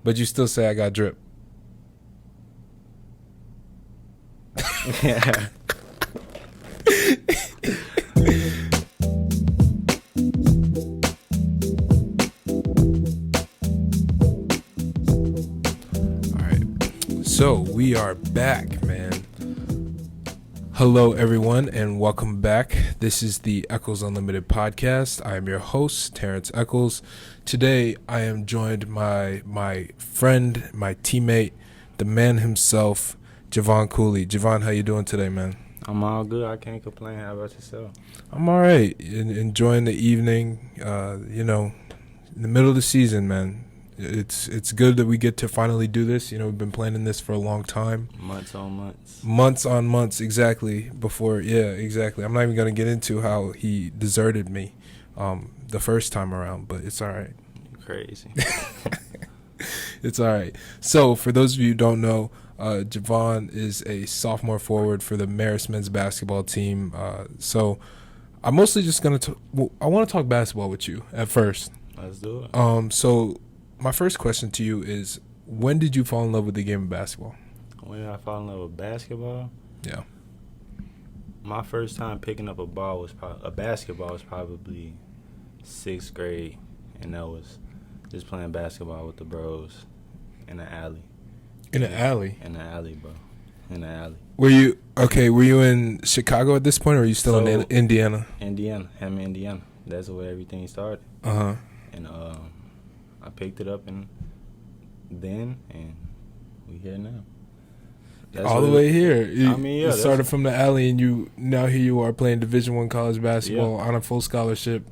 But you still say I got drip. Yeah. All right. So we are back, man. Hello, everyone, and welcome back. This is the Echols Unlimited podcast. I am your host, Terrence Echols. Today, I am joined by my friend, my teammate, the man himself, Javon Cooley. Javon, how you doing today, man? I'm all good. I can't complain. How about yourself? I'm all right. Enjoying the evening. In the middle of the season, man. It's good that we get to finally do this. We've been planning this for a long time. Months on months. Months on months, exactly. Exactly. I'm not even going to get into how he deserted me the first time around, but it's all right. Crazy. It's all right. So, for those of you who don't know, Javon is a sophomore forward for the Marist men's basketball team. So, I'm mostly just going to I want to talk basketball with you at first. Let's do it. So, my first question to you is, when did you fall in love with the game of basketball? When did I fall in love with basketball? Yeah. My first time picking up a basketball was probably 6th grade, and that was just playing basketball with the bros in the alley. In the alley? In the alley, bro. In the alley. Were you in Chicago at this point, or are you still in Indiana? Indiana. That's where everything started. Uh-huh. And I picked it up and we here now. All the way here. You started from the alley, and now here you are playing Division I college basketball on a full scholarship.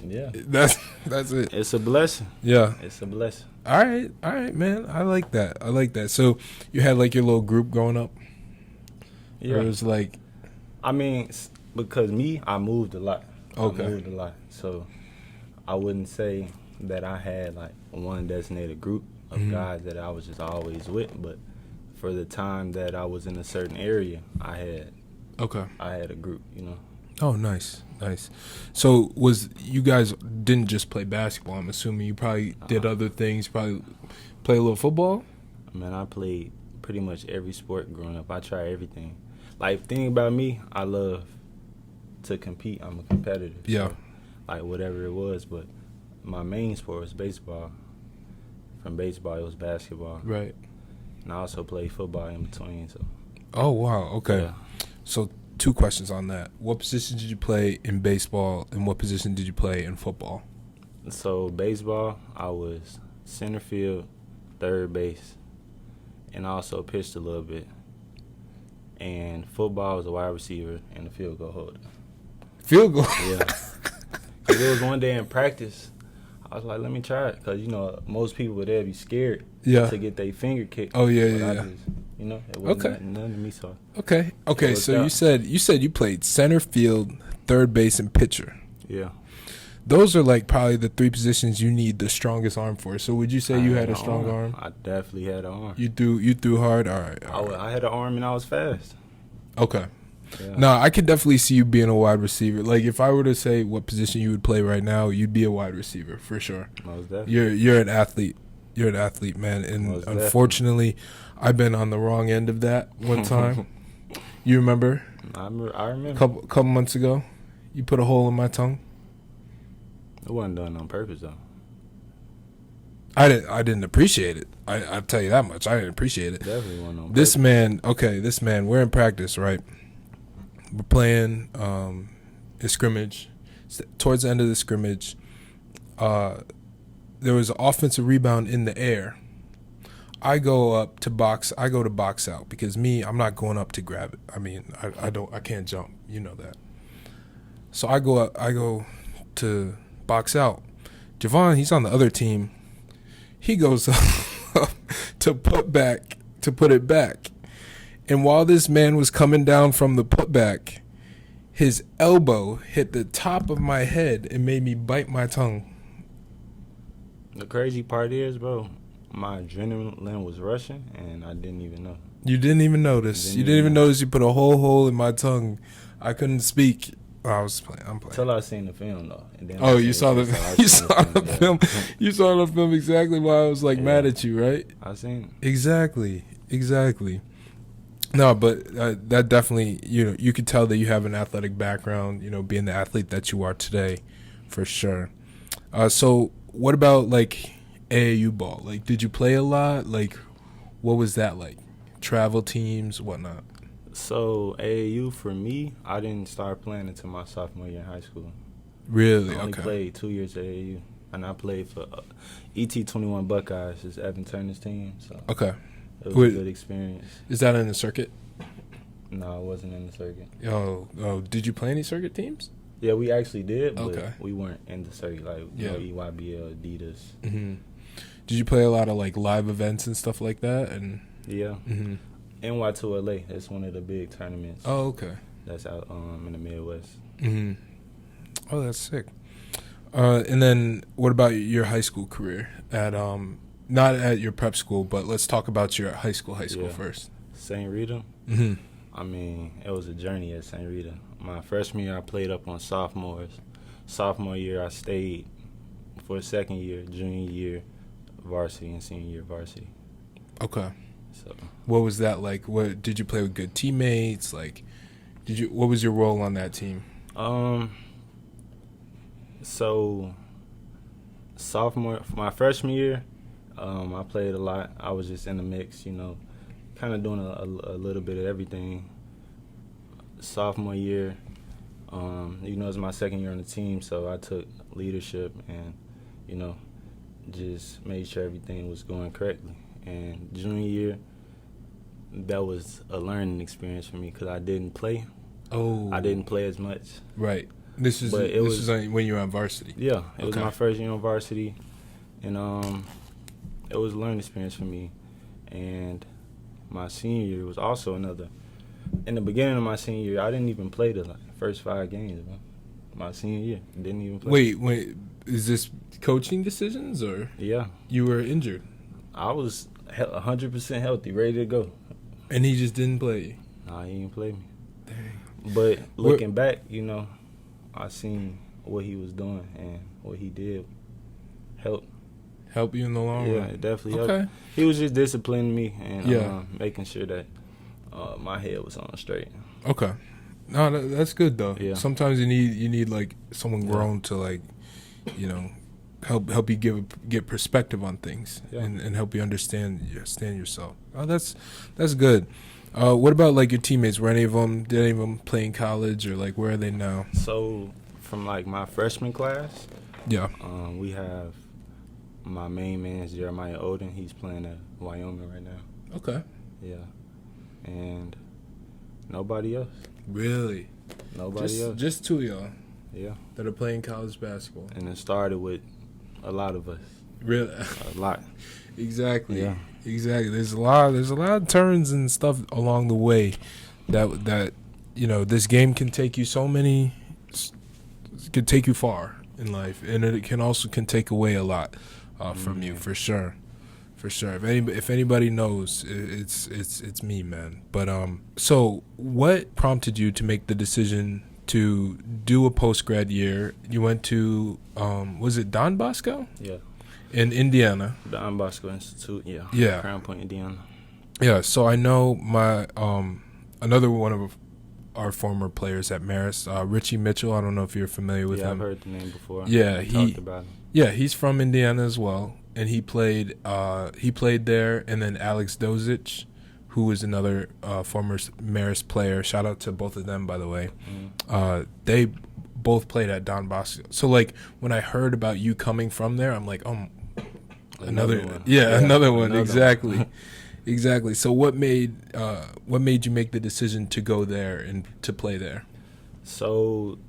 Yeah. That's it. It's a blessing. Yeah. It's a blessing. All right, man. I like that. So you had like your little group growing up? Yeah. Or it was like... because I moved a lot. Okay. I moved a lot. So I wouldn't say that I had like one designated group of guys that I was just always with, but for the time that I was in a certain area, I had a group, Oh, nice. So you guys didn't just play basketball? I'm assuming you probably did other things. Probably play a little football. Man, I played pretty much every sport growing up. I tried everything. Like, thing about me, I love to compete. I'm a competitor. Yeah. So, like, whatever it was, but my main sport was baseball. From baseball, it was basketball. Right. And I also played football in between. So. Oh, wow. Okay. Yeah. So 2 questions on that. What position did you play in baseball, and what position did you play in football? So baseball, I was center field, third base, and I also pitched a little bit. And football, I was a wide receiver and a field goal holder. Field goal? Yeah. Because it was one day in practice, I was like, let me try it. Because, most people would be scared to get their finger kicked. Oh, yeah, but yeah. I just, it wasn't nothing to me. So. Okay. So you said you played center field, third base, and pitcher. Yeah. Those are like probably the 3 positions you need the strongest arm for. So would you say you had a strong arm? I definitely had an arm. You threw hard? All right. I had an arm and I was fast. Okay. Yeah. No, I could definitely see you being a wide receiver. Like, if I were to say what position you would play right now, you'd be a wide receiver for sure. Most definitely. You're an athlete. You're an athlete, man. And Most unfortunately, I've been on the wrong end of that one time. You remember? I remember. Couple months ago, you put a hole in my tongue. It wasn't done on purpose, though. I didn't appreciate it. I'll tell you that much. I didn't appreciate it. Definitely wasn't on purpose. This man, we're in practice, right? We're playing a scrimmage. Towards the end of the scrimmage, there was an offensive rebound in the air. I go to box out because I'm not going up to grab it. I mean, I can't jump. You know that. So I go to box out. Javon, he's on the other team. He goes up to put it back. And while this man was coming down from the putback, his elbow hit the top of my head and made me bite my tongue. The crazy part is, bro, my adrenaline was rushing, and I didn't even know. You didn't even notice. You didn't even notice you put a whole hole in my tongue. I couldn't speak. I was playing. I'm playing. Till I seen the film though. And then Oh, I you said, saw the "Okay, so I you seen saw the yeah." film. You saw the film exactly why I was like mad at you, right? I seen it. Exactly. No, but that definitely, you could tell that you have an athletic background, being the athlete that you are today, for sure. So what about like AAU ball? Like, did you play a lot? Like, what was that like? Travel teams, whatnot? So AAU for me, I didn't start playing until my sophomore year in high school. Really? I only Okay. played 2 years at AAU, and I played for ET21 Buckeyes, is Evan Turner's team. So Okay. it was Wait. a good experience. Is that in the circuit? No, I wasn't in the circuit. Oh, did you play any circuit teams? Yeah, we actually did, but Okay. we weren't in the circuit, like EYBL, Adidas. Mm-hmm. Did you play a lot of like live events and stuff like that? And Yeah. mm-hmm. NY2LA, that's one of the big tournaments. Oh, okay. That's out in the Midwest. Mm-hmm. Oh, that's sick. And then what about your high school career at not at your prep school, but let's talk about your high school Yeah. first. St. Rita. Mm-hmm. I mean, it was a journey at St. Rita. My freshman year, I played up on sophomores. Sophomore year, I stayed for a second year. Junior year, varsity, and senior year, varsity. Okay. So, What was that like? What did you play with good teammates? Like, what was your role on that team? So my freshman year, I played a lot. I was just in the mix, kind of doing a little bit of everything. Sophomore year, it was my second year on the team, so I took leadership and, just made sure everything was going correctly. And junior year, that was a learning experience for me because I didn't play. Oh, I didn't play as much. Right. This is when you were on varsity. Yeah, it was Okay. my first year on varsity, and it was a learning experience for me. And my senior year was also another. In the beginning of my senior year, I didn't even play the first 5 games. Bro. My senior year, didn't even play. Wait, is this coaching decisions or Yeah, you were injured I was 100% healthy, ready to go. and he just didn't play? Nah, he didn't play me. Dang. But looking back, I seen what he was doing and what he did helped. Help you in the long Yeah, run. it definitely Okay. helped. He was just disciplining me and Yeah. making sure that my head was on straight. Okay. No, that's good though. Yeah. Sometimes you need like someone grown to like, help you get perspective on things and help you understand yourself. Oh, that's good. What about like your teammates? Did any of them play in college or like where are they now? So from like my freshman class, Yeah. we have my main man is Jeremiah Oden. He's playing at Wyoming right now. Okay. Yeah, and nobody else. Really? Nobody else. Just 2 of y'all Yeah, that are playing college basketball. and it started with a lot of us. Really? A lot. Exactly. Yeah. Exactly. There's a lot of turns and stuff along the way that this game can take you could take you far in life, and it can take away a lot from you for sure. For sure. If anybody knows, it's me, man. But so what prompted you to make the decision to do a post-grad year? You went to was it Don Bosco? Yeah, In Indiana. the Bosco Institute. Yeah. Yeah. Crown Point, Indiana. Yeah, so I know my another one of our former players at Marist, Richie Mitchell. I don't know if you're familiar with Yeah, him. I've heard the name before. Yeah, We talked about him. Yeah, he's from Indiana as well, and he played there. And then Alex Dozic, who was another former Marist player. Shout out to both of them, by the way. They both played at Don Bosco. So like when I heard about you coming from there, I'm like, another one. Yeah, another one. Exactly. Exactly. So what made you make the decision to go there and to play there? So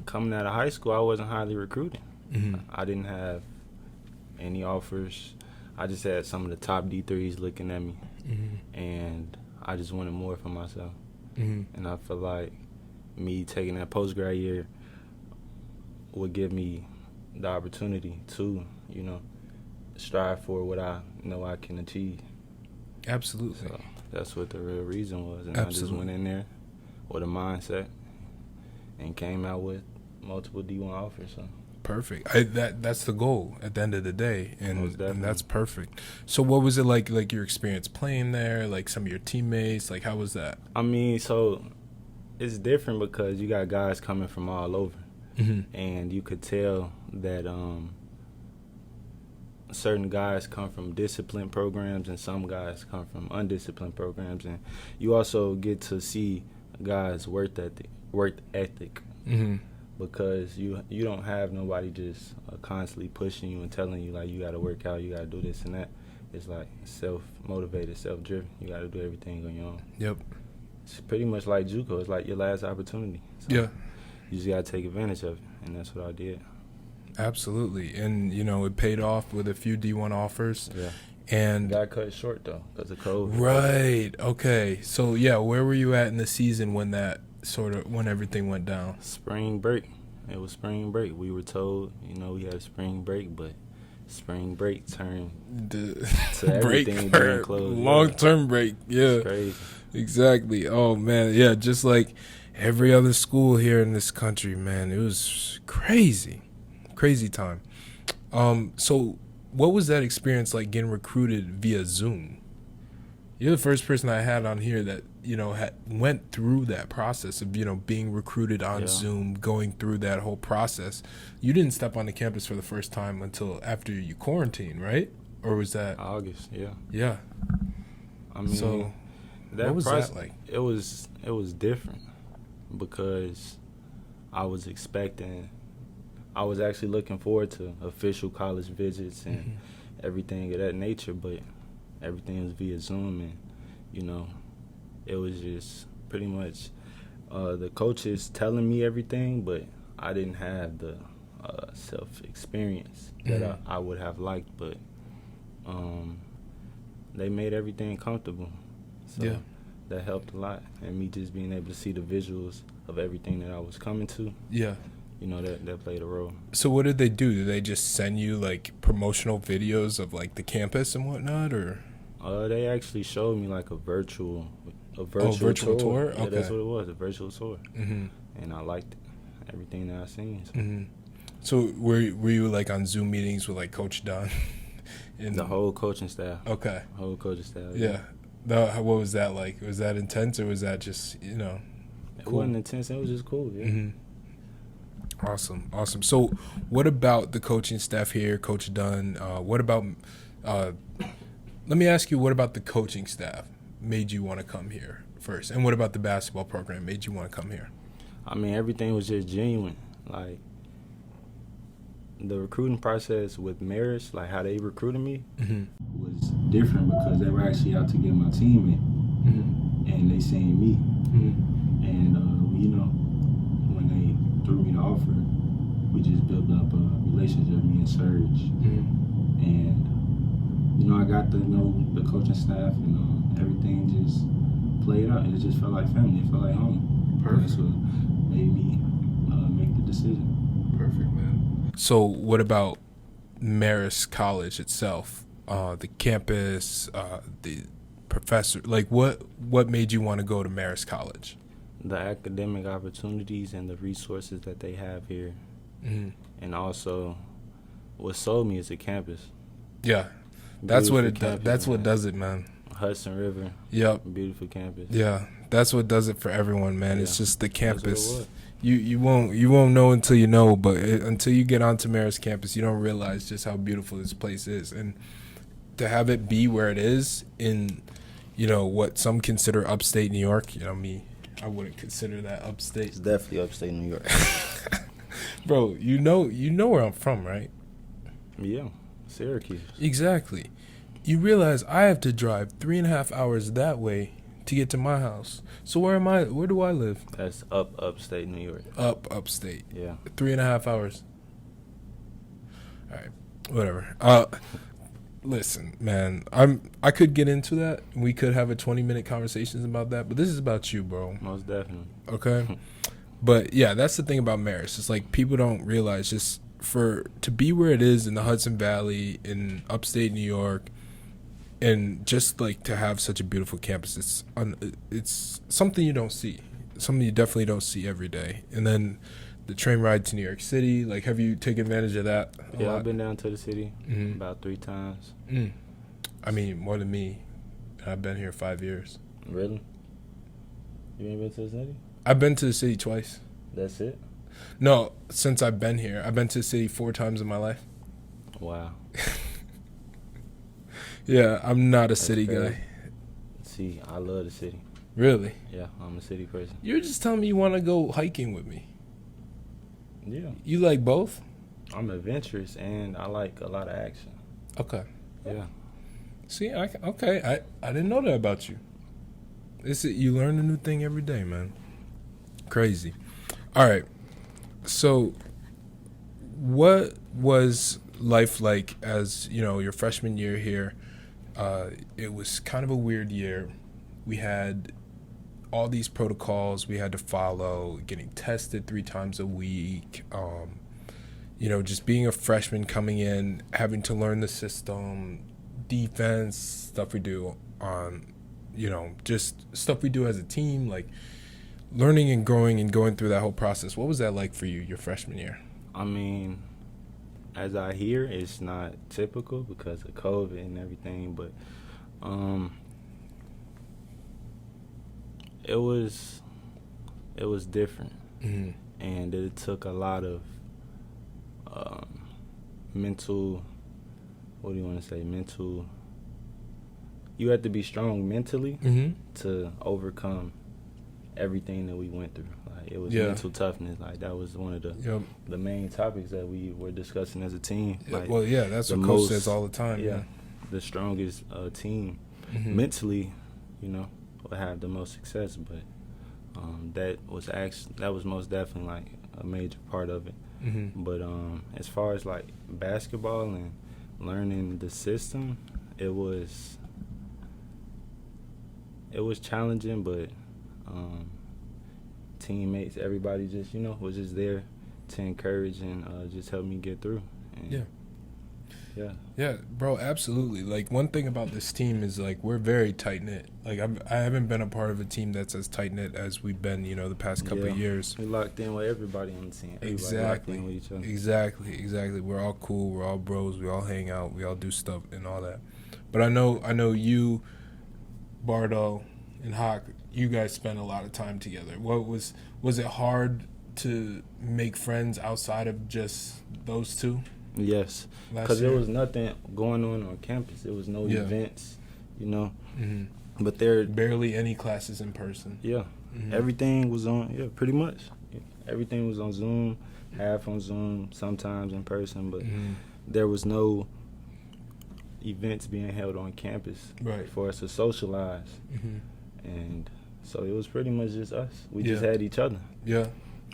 coming out of high school, I wasn't highly recruited. Mm-hmm. I didn't have any offers. I just had some of the top D3s looking at me, and I just wanted more for myself. Mm-hmm. And I feel like me taking that post-grad year would give me the opportunity to, strive for what I know I can achieve. Absolutely. So that's what the real reason was. And Absolutely. I just went in there with a mindset and came out with multiple D1 offers. So. Perfect. That's the goal at the end of the day, and that's perfect. So what was it like your experience playing there, like some of your teammates, like how was that? I mean, so it's different because you got guys coming from all over, and you could tell that certain guys come from disciplined programs and some guys come from undisciplined programs, and you also get to see guys' work ethic. Because you don't have nobody just constantly pushing you and telling you, like, you got to work out, you got to do this and that. It's, like, self-motivated, self-driven. You got to do everything on your own. Yep. It's pretty much like JUCO. It's like your last opportunity. So yeah. You just got to take advantage of it, and that's what I did. Absolutely. And, it paid off with a few D1 offers. Yeah. And got cut short, though, because of COVID. Right. Okay. So, yeah, where were you at in the season when everything went down? Spring break. It was spring break. We were told, we had spring break, but spring break turned to everything being closed. Long-term break. Yeah. It's crazy. Exactly. Oh, man. Yeah, just like every other school here in this country, man. It was crazy. Crazy time. So what was that experience like getting recruited via Zoom? You're the first person I had on here that, went through that process of, being recruited on Zoom, going through that whole process. You didn't step on the campus for the first time until after you quarantined, right? Or was that August? Yeah. Yeah. I mean, so what was that like? It was different because I was actually looking forward to official college visits and everything of that nature, but everything was via Zoom, and it was just pretty much the coaches telling me everything, but I didn't have the self-experience that I would have liked, but they made everything comfortable, so that helped a lot, and me just being able to see the visuals of everything that I was coming to, that played a role. So what did they do? Did they just send you like promotional videos of like the campus and whatnot, or? They actually showed me like a virtual virtual tour? Yeah, okay. That's what it was, a virtual tour. And I liked everything that I seen. So were you like on Zoom meetings with like Coach Dunn? The whole coaching staff. Okay. Whole coaching staff. Yeah. What was that like? Was that intense, or was that just, It cool? wasn't intense. It was just cool, yeah. Awesome. So what about the coaching staff here, Coach Dunn? What about let me ask you, what about the coaching staff made you want to come here first? And what about the basketball program made you want to come here? I mean, everything was just genuine. Like, the recruiting process with Marist, like how they recruited me, was different because they were actually out to get my team in. And they seen me. And, when they threw me the offer, we just built up a relationship, me and Serge. And, I got to know the coaching staff, and everything just played out. It just felt like family. It felt like home. Perfect. That's what made me make the decision. Perfect, man. So what about Marist College itself? The campus, the professor. Like, what made you want to go to Marist College? The academic opportunities and the resources that they have here. And also, what sold me is the campus. Yeah. That's what it does. That's what does it, man. Hudson River. Yep. Beautiful campus. Yeah. That's what does it for everyone, man. It's just the campus. That's You won't know until you know, but until you get onto Marist campus, you don't realize just how beautiful this place is. And to have it be where it is in, what some consider upstate New York, me, I wouldn't consider that upstate. It's definitely upstate New York. Bro, you know where I'm from, right? Yeah. Syracuse. Exactly. You realize I have to drive 3.5 hours that way to get to my house. So where am I? Where do I live? That's upstate New York. Upstate. Yeah. 3.5 hours. All right. Whatever. Listen, man. I could get into that. We could have a 20-minute conversation about that, but this is about you, bro. Most definitely. Okay. But yeah, that's the thing about Marist. It's like people don't realize just to be where it is in the Hudson Valley, in upstate New York, and just like to have such a beautiful campus, it's something you don't see. something you definitely don't see every day. And then the train ride to New York City, like, have you taken advantage of that a Yeah, lot? I've been down to the city Mhm. about 3 times. I mean, more than me. I've been here 5 years. Really? You ain't been to the city? I've been to the city twice. That's it? No, since I've been here. I've been to the city 4 times in my life. Wow. Yeah, I'm not a That's city crazy. guy. See, I love the city. Really? Yeah, I'm a city person. You were just telling me you want to go hiking with me. Yeah. You like both? I'm adventurous and I like a lot of action. Okay. Yeah. See, okay. I didn't know that about you. You learn a new thing every day, man. Crazy. All right. So, what was life like as, your freshman year here? It was kind of a weird year. We had all these protocols we had to follow, getting tested 3 times a week, just being a freshman coming in, having to learn the system, defense, stuff we do on, just stuff we do as a team, like learning and growing and going through that whole process. What was that like for you, your freshman year? I mean, as I hear, it's not typical because of COVID and everything, but it was different, and it took a lot of mental. What do you want to say? Mental. You have to be strong mentally to overcome everything that we went through. Like, it was mental toughness. Like, that was one of the main topics that we were discussing as a team. Like, that's what Coach says all the time. Yeah, the strongest team mentally, will have the most success. But that was most definitely like a major part of it. But as far as like basketball and learning the system, it was challenging, but teammates, everybody just was just there to encourage and just help me get through. And yeah, bro, absolutely. Like, one thing about this team is, like, we're very tight knit. Like, I haven't been a part of a team that's as tight knit as we've been, the past couple of years. We locked in with everybody on the team. Exactly. Locked in with each other. Exactly. We're all cool. We're all bros. We all hang out. We all do stuff and all that. But I know you, Bardo, and Hawk, you guys spent a lot of time together. Was it hard to make friends outside of just those two? Yes, because there was nothing going on campus. There was no events, But there barely any classes in person. Yeah, everything was on. Yeah, pretty much. Everything was on Zoom, half on Zoom, sometimes in person. But there was no events being held on campus for us to socialize. And so it was pretty much just us. We just had each other. Yeah.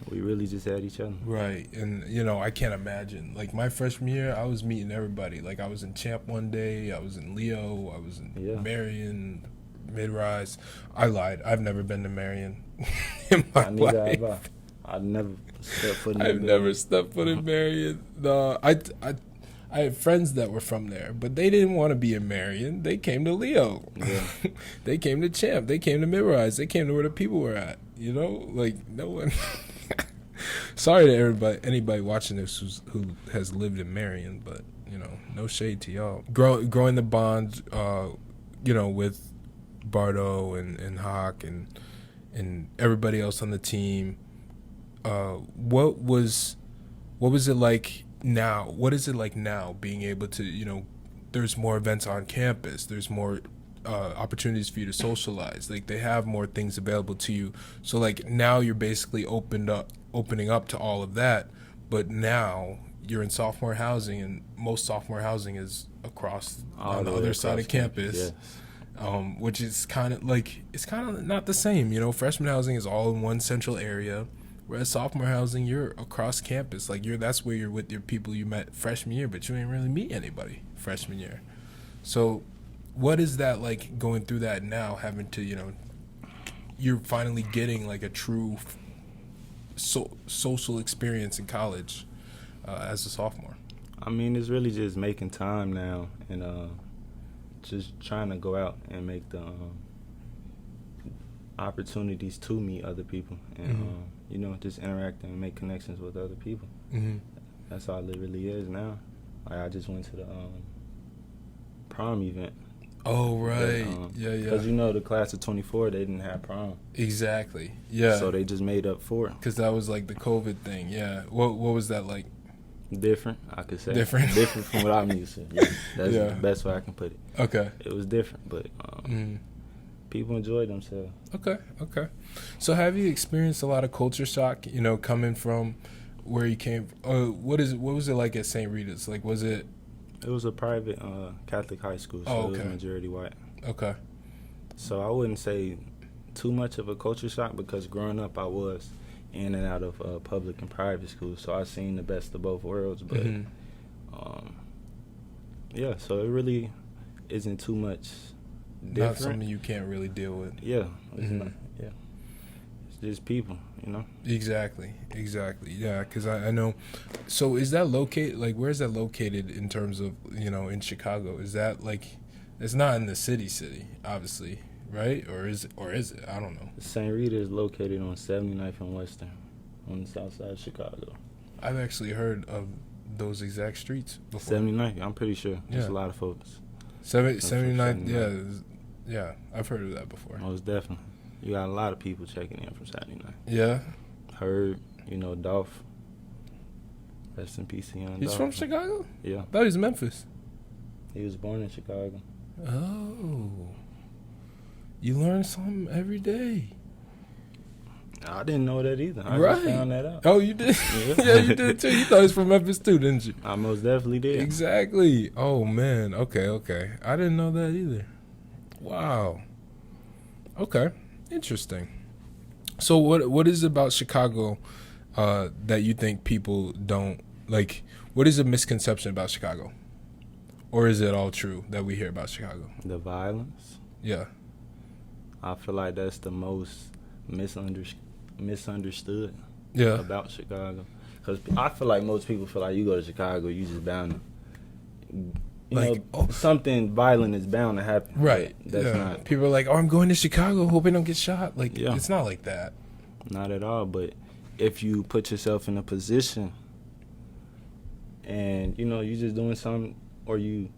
We really just had each other. Right. And, I can't imagine. Like, my freshman year, I was meeting everybody. Like, I was in Champ one day. I was in Leo. I was in Marion, Mid-Rise. I lied. I've never been to Marion in my life. I've never stepped foot in I've never stepped foot in Marion. No, I had friends that were from there, but they didn't want to be in Marion. They came to Leo. Yeah. They came to Champ. They came to Mid-Rise. They came to where the people were at. Like, no one... Sorry to anybody watching this who has lived in Marion, but no shade to y'all. Growing the bond, with Bardo and Hawk and everybody else on the team. What was it like now? What is it like now being able to there's more events on campus. There's more opportunities for you to socialize. Like, they have more things available to you. So, like, now you're basically opening up to all of that, but now you're in sophomore housing, and most sophomore housing is on the other side of campus. Yes. Which is kind of like, it's kind of not the same. Freshman housing is all in one central area, whereas sophomore housing, you're across campus. Like, that's where you're with your people you met freshman year, but you didn't really meet anybody freshman year. So what is that like, going through that now, having to, you're finally getting like a true social experience in college as a sophomore? I mean, it's really just making time now and just trying to go out and make opportunities to meet other people and you know, just interact and make connections with other people. That's all it really is now. Like, I just went to the prom event. Oh, right. Yeah. Because, you know, the class of 24, they didn't have prom. Exactly. Yeah. So they just made up for it. Because that was like the COVID thing. Yeah. What was that like? Different, I could say. Different? Different from what I'm used to. Yeah, that's the best way I can put it. Okay. It was different, but people enjoyed themselves. Okay. So have you experienced a lot of culture shock, you know, coming from where you came? What was it like at St. Rita's? Like, was it? It was a private Catholic high school, so it was majority white. Okay. So I wouldn't say too much of a culture shock because growing up I was in and out of public and private schools, so I seen the best of both worlds. But yeah, so it really isn't too much different. Not something you can't really deal with. Yeah, it's not. Yeah, it's just people, you know. Exactly. Yeah, because I know. So is that located? Like, where's that located in terms of, you know, in Chicago? Is that like? It's not in the city, obviously, right? Or is it? I don't know. St. Rita is located on 79th and Western, on the south side of Chicago. I've actually heard of those exact streets before. 79th, I'm pretty sure. There's a lot of folks. 79th, yeah. I've heard of that before. Most definitely. You got a lot of people checking in from 79th. Yeah. Heard, you know, Dolph. Rest in peace, young Dolph. He's from Chicago? Yeah. I thought he was Memphis. He was born in Chicago. Oh. You learn something every day. I didn't know that either. I just found that out. Oh, you did? Yeah, you did too. You thought he was from Memphis too, didn't you? I most definitely did. Exactly. Oh, man. Okay. I didn't know that either. Wow. Okay. Interesting. So what is it about Chicago that you think people don't, like, what is a misconception about Chicago? Or is it all true that we hear about Chicago? The violence. Yeah. I feel like that's the most misunderstood about Chicago. Because I feel like most people feel like you go to Chicago, you just bound to, something violent is bound to happen. Right. That's not. People are like, I'm going to Chicago, hoping I don't get shot. Like, it's not like that. Not at all. But if you put yourself in a position and, you know, you're just doing something or you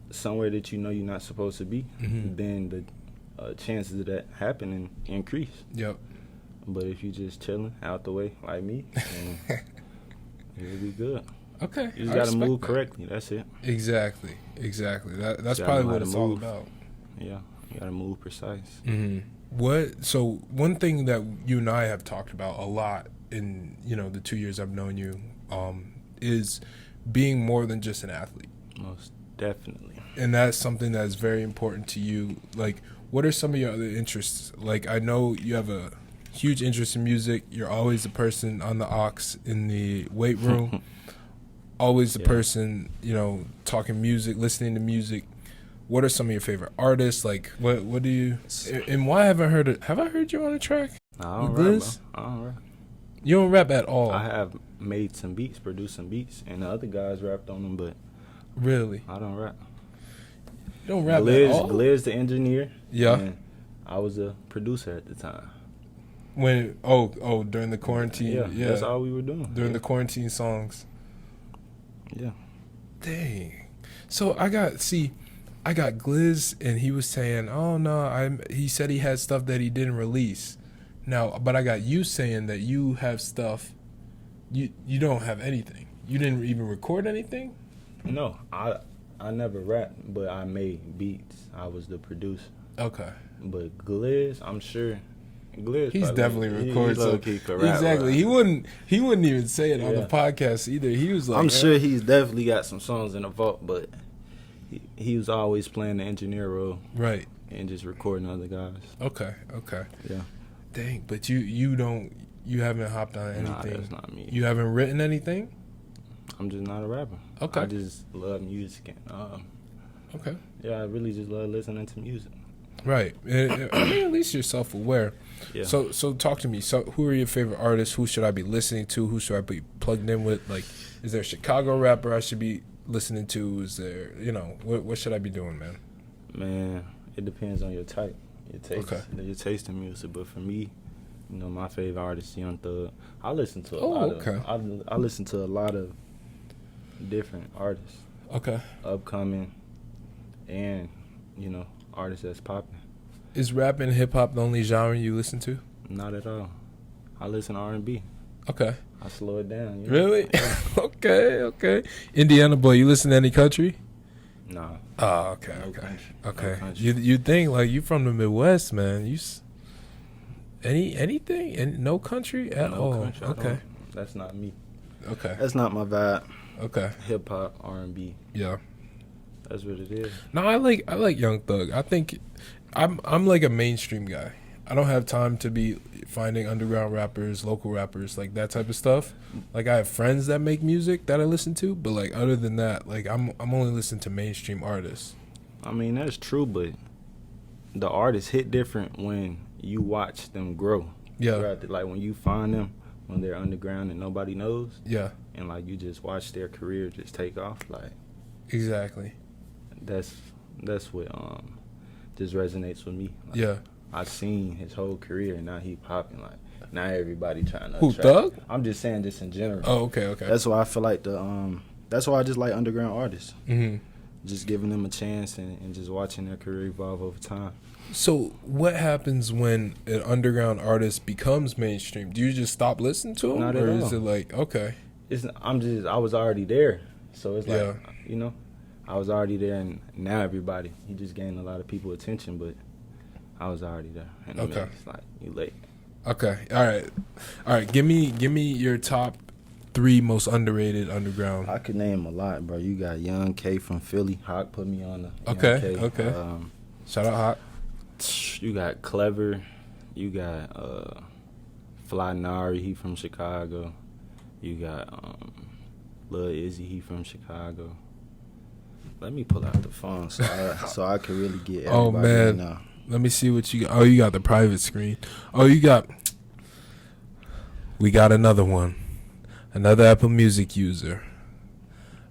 somewhere that you know you're not supposed to be, then the chances of that happening increase. Yep. But if you just chilling out the way like me, then it'll be good. Okay. You just got to move correctly. That's it. Exactly. That's probably what it's all about. Yeah. You got to move precise. So one thing that you and I have talked about a lot in, you know, the 2 years I've known you, is being more than just an athlete. Most definitely. And that's something that's very important to you. Like, what are some of your other interests? Like, I know you have a huge interest in music. You're always the person on the aux in the weight room. Always the person, you know, talking music, listening to music. What are some of your favorite artists? Like, what do you... And why haven't I heard it? Have I heard you on a track? I don't rap, bro. I don't rap. You don't rap at all? I have made some beats, produced some beats, and the other guys rapped on them, but... Really? I don't rap. You don't rap at all? Glizz the engineer. Yeah. And I was a producer at the time. When during the quarantine. Yeah. That's all we were doing. During the quarantine songs. Yeah. Dang. So I got Glizz, and he was saying, "Oh no, he said he had stuff that he didn't release." Now, but I got you saying that you have stuff. You don't have anything. You didn't even record anything? No, I never rapped, but I made beats. I was the producer. Okay. But Glizz, I'm sure. He's definitely recorded. Exactly. He wouldn't even say it on the podcast either. He was like, I'm sure he's definitely got some songs in the vault, but he was always playing the engineer role. Right. And just recording other guys. Okay. Yeah. Dang, but you haven't hopped on anything. Nah, that's not me. You haven't written anything? I'm just not a rapper. Okay. I just love music and okay. Yeah, I really just love listening to music. Right. I mean, at least you're self-aware. Yeah. So talk to me. So who are your favorite artists? Who should I be listening to? Who should I be plugged in with? Like, is there a Chicago rapper I should be listening to? Is there, what should I be doing, man? Man, it depends on your type. your taste in music. But for me, you know, my favorite artist, Young Thug. I listen to I listen to a lot of different artists. Okay. Upcoming, and you know, artists that's popping. Is rap and hip hop the only genre you listen to? Not at all. I listen to R&B. Okay. I slow it down. You know? Really? Okay. Indiana boy, you listen to any country? Nah. Oh, okay. No Okay. country. Okay. No country. You think like you from the Midwest, man? Anything? And no country at No all? country. Okay. That's not me. Okay. That's not my vibe. Okay. Hip hop, R&B. Yeah. That's what it is. No, I like Young Thug. I think I'm like a mainstream guy. I don't have time to be finding underground rappers, local rappers, like that type of stuff. Like I have friends that make music that I listen to, but like other than that, like I'm only listening to mainstream artists. I mean, that's true, but the artists hit different when you watch them grow. Yeah. Like when you find them when they're underground and nobody knows. Yeah. And like you just watch their career just take off. Like Exactly. that's what just resonates with me. Like, Yeah. I've seen his whole career and now he popping. Like now everybody trying to. Who, attract. Thug? I'm just saying this in general. Oh, okay. That's why I feel like that's why I just like underground artists. Mm-hmm. Just giving them a chance and just watching their career evolve over time. So what happens when an underground artist becomes mainstream? Do you just stop listening to him, Not at or all. is it like okay? I was already there, so it's like Yeah. you know, I was already there, and now he just gained a lot of people attention, but I was already there. And I mean, Okay. it's like you late. Okay, all right. Give me your top 3 most underrated underground. I could name a lot, bro. You got Young K from Philly. Hawk put me on the Okay, Young K. okay. Shout out Hot. You got Clever. You got Fly Nari. He from Chicago. You got Lil Izzy. He from Chicago. Let me pull out the phone so I can really get everybody. Oh man, now. let me see what you got. Oh, you got the private screen. Oh, we got another one. Another Apple Music user.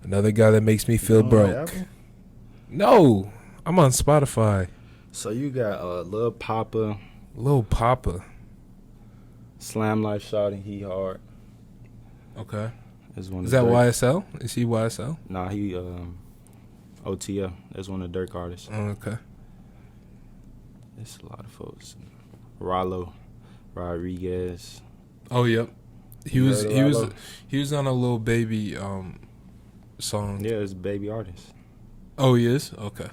Another guy that makes me feel broke. Apple? No, I'm on Spotify. So you got Lil Papa, Lil Papa. Slam Life Shawty, he hard. Okay. Is one. Is that YSL? Is he YSL? Nah, he OTL. That's one of Dirk artists. Oh, okay. There's a lot of folks. Rollo Rodriguez. Oh, yep. He You was heard of he was on a Lil Baby song. Yeah, it's a baby artist. Oh, he is? Okay.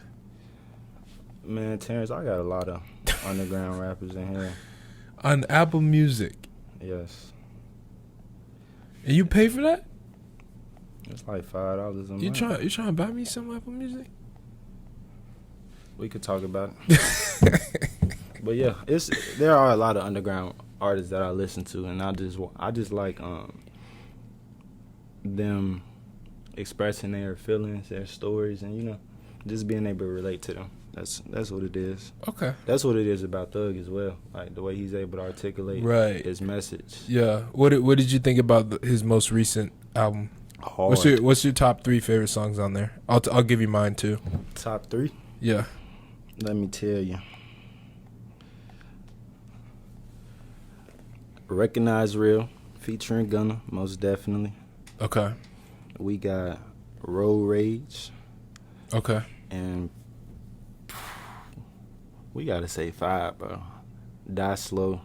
Man, Terrence, I got a lot of underground rappers in here. On Apple Music. Yes. And you pay for that? It's like $5 a month. You trying to buy me some Apple Music? We could talk about it. But yeah, there are a lot of underground artists that I listen to, and I just like them expressing their feelings, their stories, and you know, just being able to relate to them. That's what it is. Okay. That's what it is about Thug as well. Like the way he's able to articulate his message. Yeah. What did you think about his most recent album? Hard. What's your top 3 favorite songs on there? I'll give you mine too. Top 3? Yeah. Let me tell you. Recognize Real, featuring Gunna, most definitely. Okay. We got Road Rage. Okay. And we gotta say 5, bro. Die Slow.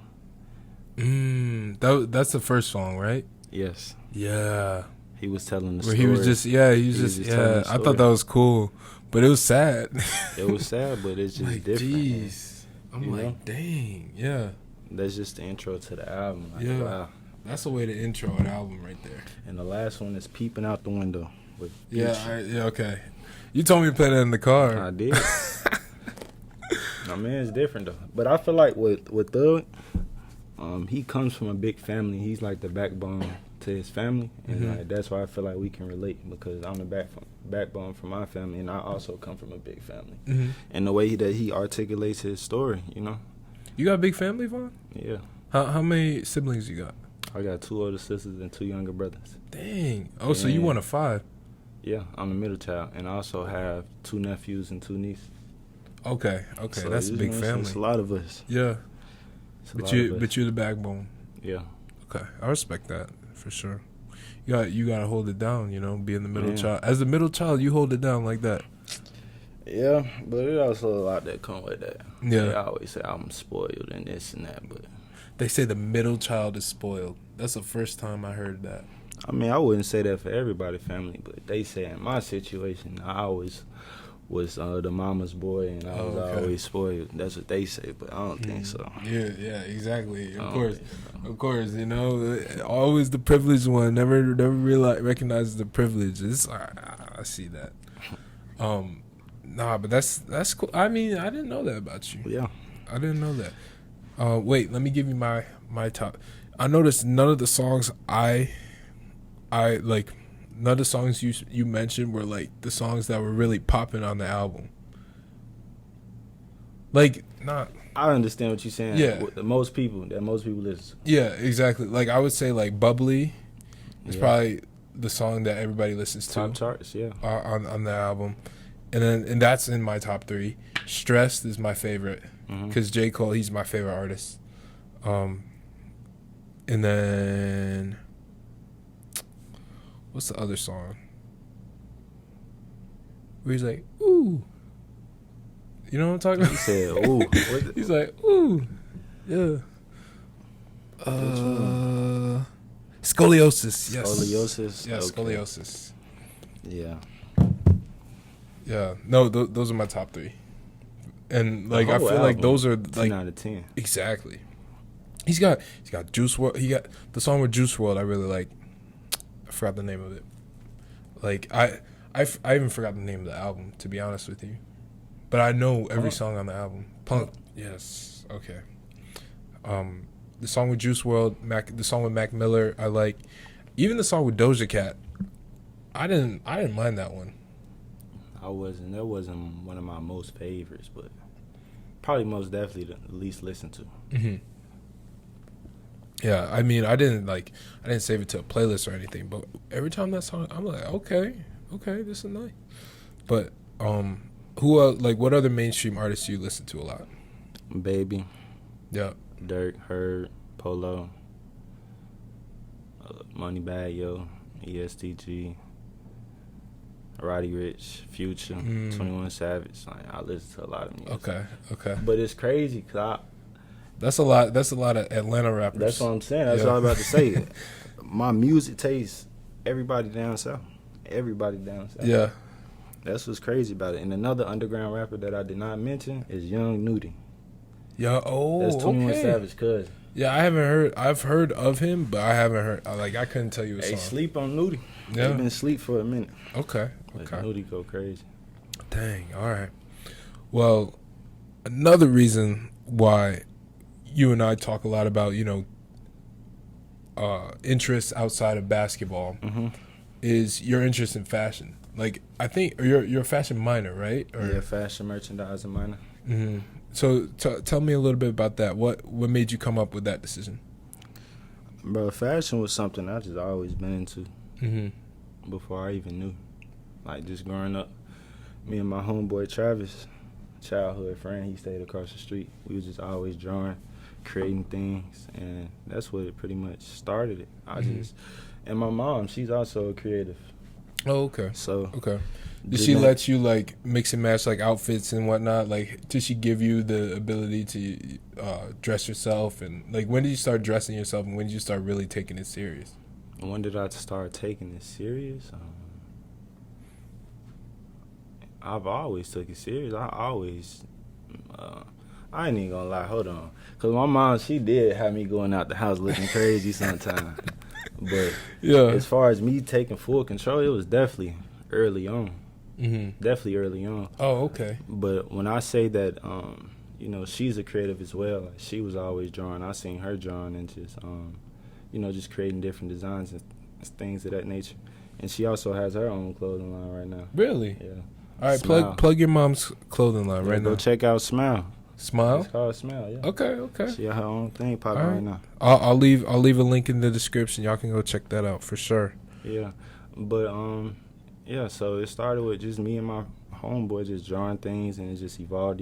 That's the first song, right? Yes. Yeah. He was telling the Where story. he was just I thought that was cool, but it was sad. It was sad, but it's just like, different. Jeez. I'm like, know? Dang, yeah. That's just the intro to the album. Like, yeah. Wow. That's the way to intro an album right there. And the last one is Peeping Out the Window. With okay. You told me to play that in the car. I did. My man's different though. But I feel like with Thug, he comes from a big family. He's like the backbone to his family, and like, that's why I feel like we can relate, because I'm the backbone for my family, and I also come from a big family. And the way that he articulates his story, you know. You got a big family, Vaughn? Yeah. How many siblings you got? I got 2 older sisters and 2 younger brothers. Dang. Oh, so you one of 5? Yeah, I'm the middle child, and I also have 2 nephews and 2 nieces. Okay, So that's a big family. It's a lot of us. Yeah, It's a lot of us. but you're the backbone. Yeah. Okay, I respect that for sure. You gotta hold it down. You know, being the middle Yeah. child. As the middle child, you hold it down like that. Yeah, but it also a lot that come with that. Yeah. They always say I'm spoiled and this and that, but They say the middle child is spoiled. That's the first time I heard that. I mean, I wouldn't say that for everybody's family, but they say in my situation, I always was the mama's boy and I was always spoiled. That's what they say, but I don't think so. Yeah, exactly. I Of don't think so. Of course, you know, always the privileged one. Never recognizes the privilege. I see that. Nah, but that's cool. I mean, I didn't know that about you. Yeah. I didn't know that. Wait, let me give you my top. I noticed none of the songs I like. None of the songs you mentioned were like the songs that were really popping on the album. Like not. I understand what you're saying. Yeah. That most people listen to. Yeah, exactly. Like I would say, like "Bubbly" is Yeah. probably the song that everybody listens to. Top charts, yeah. On the album, and that's in my top 3. "Stressed" is my favorite because J. Cole, he's my favorite artist. And then what's the other song? Where he's like, "Ooh," you know what I'm talking about? He said, "Ooh." He's like, "Ooh, yeah." Scoliosis. Yes. Scoliosis. Yeah, Okay. scoliosis. Yeah. Yeah. No, those are my top 3. And like I whole feel like album, those are 10 like out of 10. exactly. He's got Juice WRLD. He got the song with Juice WRLD. I really like. I forgot the name of it. Like I even forgot the name of the album, to be honest with you. But I know every song on the album. Punk. Yes. Okay. The song with Juice WRLD, the song with Mac Miller, I like. Even the song with Doja Cat, I didn't mind that one. That wasn't one of my most favorites, but probably most definitely the least listened to. Mm-hmm. Yeah, I mean, I didn't save it to a playlist or anything, but every time that song, I'm like, okay, this is nice. But what other mainstream artists do you listen to a lot? Baby. Yeah. Dirk, Herb, Polo, Moneybagg Yo, ESTG, Roddy Ricch, Future, 21 Savage. Like, I listen to a lot of music. Okay. But it's crazy because That's a lot of Atlanta rappers. that's what I'm saying. That's what I'm about to say. My music taste, everybody down south. Yeah. That's what's crazy about it. And another underground rapper that I did not mention is Young Nudie. Yeah. Oh. That's 21 okay. Savage cousin. Yeah, I haven't heard. I've heard of him, but I haven't heard. I couldn't tell you a They song. sleep on Nudie. Yeah. They been asleep for a minute. Okay. But Nudie go crazy. Dang. All right. Well, another reason why you and I talk a lot about, interests outside of basketball is your interest in fashion. Like, I think you're a fashion minor, right? Yeah, fashion merchandising minor. Mm-hmm. So tell me a little bit about that. What made you come up with that decision? Bro, fashion was something I just always been into before I even knew. Like, just growing up, me and my homeboy Travis, childhood friend, he stayed across the street. We was just always drawing, creating things, and that's what it pretty much started it. And my mom, she's also a creative. Oh, okay. So okay. Did she let you like mix and match like outfits and whatnot? Like, did she give you the ability to dress yourself? And like, when did you start dressing yourself, and when did you start really taking it serious? When did I start taking it serious? I've always took it serious. I ain't even gonna lie. Hold on, cause my mom, she did have me going out the house looking crazy sometimes. But yeah, as far as me taking full control, it was definitely early on. Definitely early on. Oh, okay. But when I say that, she's a creative as well. Like, she was always drawing. I seen her drawing and just, just creating different designs and things of that nature. And she also has her own clothing line right now. Really? Yeah. All right, Smile. plug your mom's clothing line right now. Go check out Smile. Smile? It's called Smile, yeah. Okay. She got her own thing popping right now. I'll leave a link in the description. Y'all can go check that out for sure. Yeah. But, so it started with just me and my homeboy just drawing things, and it just evolved.